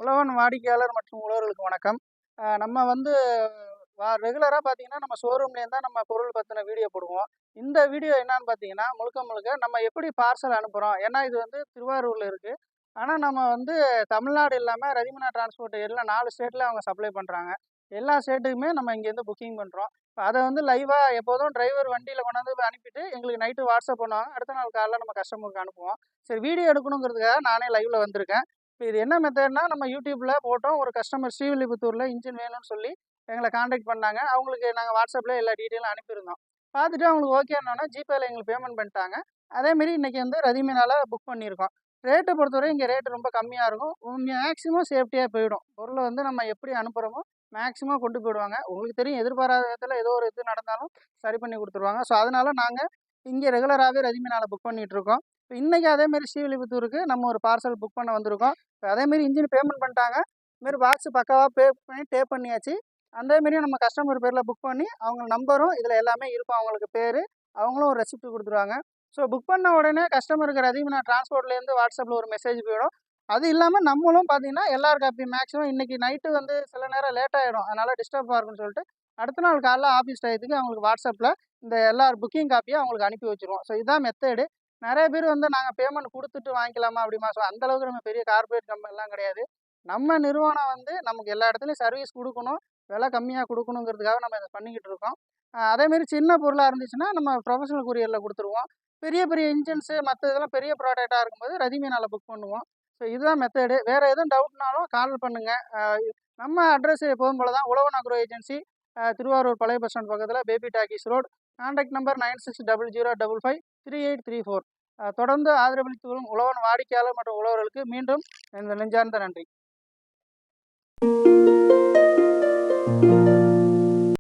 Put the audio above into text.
உழவன் வாடிக்கையாளர் மற்றும் உழவர்களுக்கு வணக்கம். நம்ம வந்து ரெகுலரா பார்த்தீங்கன்னா, நம்ம ஷோரூம்லேருந்து தான் நம்ம பொருள் பத்தின வீடியோ போடுவோம். இந்த வீடியோ என்னான்னு பார்த்தீங்கன்னா, முழுக்க முழுக்க நம்ம எப்படி பார்சல் அனுப்புறோம். ஏன்னா இது வந்து திருவாரூர்ல இருக்கு. ஆனா நம்ம வந்து தமிழ்நாடு இல்லாம ரதிமனா டிரான்ஸ்போர்ட் எல்லா 4 ஸ்டேட்ல அவங்க சப்ளை பண்றாங்க. எல்லா ஸ்டேட்டுக்குமே நம்ம இங்கேருந்து புக்கிங் பண்றோம். இப்ப அத வந்து லைவா எப்போதும் டிரைவர் வண்டியில கொண்டாந்து அனுப்பிட்டு, எங்களுக்கு நைட்டு வாட்ஸ்அப் பண்ணுவாங்க. அடுத்த நாள் காலைல நம்ம கஸ்டமருக்கு அனுப்புவோம். சரி வீடியோ எடுக்கணுங்கிறதுக்காக நானே லைவ்ல வந்திருக்கேன். இப்ப இது என்ன மெத்தட்னா, நம்ம யூடியூப்ல போட்டோம். ஒரு கஸ்டமர் ஸ்ரீவில்லிபுத்தூர்ல இன்ஜின் வேணும்னு சொல்லி எங்கள கான்டாக்ட் பண்ணாங்க. அவங்களுக்கு நாங்க WhatsAppல எல்லா டீட்டெயிலும் அனுப்பியிருந்தோம். பார்த்துட்டு அவங்களுக்கு ஓகேன்னோனே ஜிபேல எங்களுக்கு பேமெண்ட் பண்ணிட்டாங்க. அதேமாரி இன்னைக்கு வந்து ரதிமினால புக் பண்ணியிருக்கோம். ரேட்ட பொறுத்தவரை இங்க ரேட் ரொம்ப கம்மியா இருக்கும். மேக்ஸிமம் சேஃப்டியா போயிடும். பொருள வந்து நம்ம எப்படி அனுப்புறோமோ, மேக்ஸிமம் கொண்டு போயிடுவாங்க. உங்களுக்கு தெரியும் எதிர்பாராத விதத்துல ஏதோ ஒரு இது நடந்தாலும் சரி பண்ணி குடுத்துருவாங்க. ஸோ அதனால நாங்க இங்க ரெகுலராவே ரதிமினால புக் பண்ணிட்டு இருக்கோம். இப்ப இன்னைக்கு அதேமாரி ஸ்ரீவில்லிபுத்தூருக்கு நம்ம ஒரு பார்சல் புக் பண்ண வந்திருக்கோம். அதேமாரி இன்ஜின் பேமெண்ட் பண்ணிட்டாங்க. இதுமாரி பாக்ஸ் பக்காவா பே பண்ணியாச்சு. அதேமாரி நம்ம கஸ்டமர் பேர்ல புக் பண்ணி, அவங்க நம்பரும் இதுல எல்லாமே இருக்கும். அவங்களுக்கு பேரு, அவங்களும் ஒரு ரெசிப்ட் குடுத்துருவாங்க. ஸோ புக் பண்ண உடனே கஸ்டமருக்கு ரதீமினா டிரான்ஸ்போர்ட்லேருந்து WhatsAppல ஒரு மெசேஜ் போயிடும். அது இல்லாம நம்மளும் பார்த்தீங்கன்னா, எல்லார் காப்பி மேக்ஸிமம் இன்னைக்கு நைட்டு வந்து சில நேரம் லேட் ஆயிடும். அதனால டிஸ்டர்பா இருக்குன்னு சொல்லிட்டு, அடுத்த நாள் காலைல ஆஃபீஸ் டயத்துக்கு அவங்களுக்கு WhatsAppல இந்த எல்லா புக்கிங் காப்பிய அவங்களுக்கு அனுப்பி வச்சுருவோம். ஸோ இதான் மெத்தேடு. நெறைய பேர் வந்து நாங்க பேமெண்ட் குடுத்துட்டு வாங்கிக்கலாமா? அப்படிமா? ஸோ அந்த அளவுக்கு நம்ம பெரிய கார்ப்பரேட் கம்பெனிலாம் கிடையாது. நம்ம நிறுவனம் வந்து நமக்கு எல்லா இடத்துலயும் சர்வீஸ் குடுக்கணும். விலை கம்மியா குடுக்கணுங்கிறதுக்காக நம்ம இத பண்ணிக்கிட்டு இருக்கோம். அதேமாரி சின்ன பொருளா இருந்துச்சுன்னா, நம்ம ப்ரொஃபஷனல் கொரியர்ல குடுத்துருவோம். பெரிய பெரிய இன்ஜின்ஸு மத்த இதெல்லாம் பெரிய ப்ராடக்ட்டா இருக்கும்போது ரதிமினால புக் பண்ணுவோம். ஸோ இதுதான் மெத்தேடு. வேற எதுவும் டவுட்னாலும் கால் பண்ணுங்க. நம்ம அட்ரஸ் எப்போதும் போல தான் உழவன் அக்ரோ ஏஜென்சி, திருவாரூர் பழைய பஸ் ஸ்டாண்ட் பக்கத்துல baby talkies road. Contact number 9600553834. தொடர்ந்து ஆதரவளித்து வரும் உழவன் வாடிக்கையாளர் மற்றும் உழவர்களுக்கு மீண்டும் எனது நெஞ்சார்ந்த நன்றி.